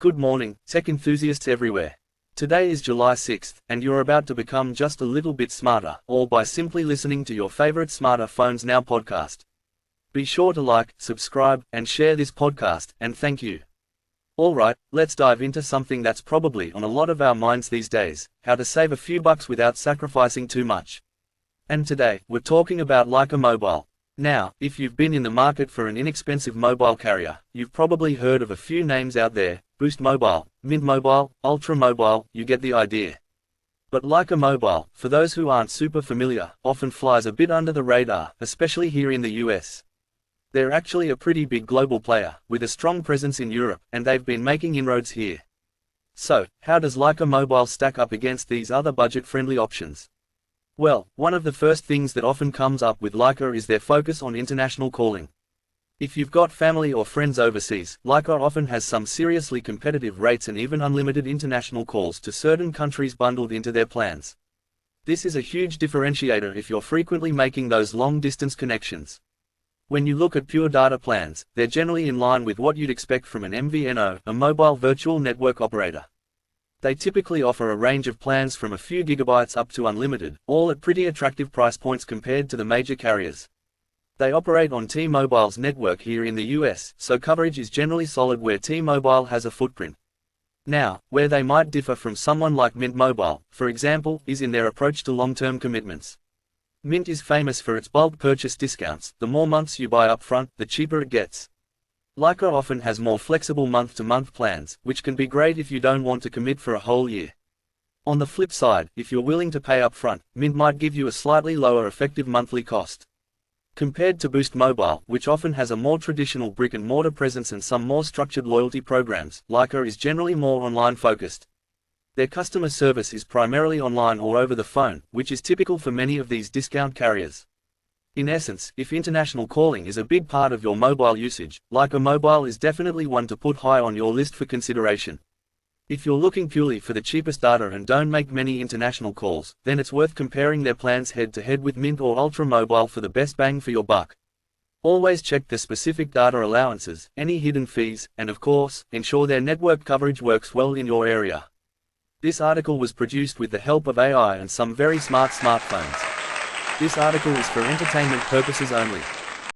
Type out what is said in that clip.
Good morning, tech enthusiasts everywhere. Today is July 6th, and you're about to become just a little bit smarter, all by simply listening to your favorite Smarter Phones Now podcast. Be sure to like, subscribe, and share this podcast, and thank you. Alright, let's dive into something that's probably on a lot of our minds these days: how to save a few bucks without sacrificing too much. And today, we're talking about Lyca Mobile. Now, if you've been in the market for an inexpensive mobile carrier, you've probably heard of a few names out there: Boost Mobile, Mint Mobile, Ultra Mobile, you get the idea. But Lyca Mobile, for those who aren't super familiar, often flies a bit under the radar, especially here in the US. They're actually a pretty big global player, with a strong presence in Europe, and they've been making inroads here. So, how does Lyca Mobile stack up against these other budget-friendly options? Well, one of the first things that often comes up with Lyca is their focus on international calling. If you've got family or friends overseas, Lyca often has some seriously competitive rates and even unlimited international calls to certain countries bundled into their plans. This is a huge differentiator if you're frequently making those long-distance connections. When you look at pure data plans, they're generally in line with what you'd expect from an MVNO, a mobile virtual network operator. They typically offer a range of plans from a few gigabytes up to unlimited, all at pretty attractive price points compared to the major carriers. They operate on T-Mobile's network here in the US, so coverage is generally solid where T-Mobile has a footprint. Now, where they might differ from someone like Mint Mobile, for example, is in their approach to long-term commitments. Mint is famous for its bulk purchase discounts. The more months you buy upfront, the cheaper it gets. Lyca often has more flexible month-to-month plans, which can be great if you don't want to commit for a whole year. On the flip side, if you're willing to pay upfront, Mint might give you a slightly lower effective monthly cost. Compared to Boost Mobile, which often has a more traditional brick-and-mortar presence and some more structured loyalty programs, Lyca is generally more online-focused. Their customer service is primarily online or over the phone, which is typical for many of these discount carriers. In essence, if international calling is a big part of your mobile usage, Lyca Mobile is definitely one to put high on your list for consideration. If you're looking purely for the cheapest data and don't make many international calls, then it's worth comparing their plans head-to-head with Mint or Ultra Mobile for the best bang for your buck. Always check the specific data allowances, any hidden fees, and of course, ensure their network coverage works well in your area. This article was produced with the help of AI and some very smart smartphones. This article is for entertainment purposes only.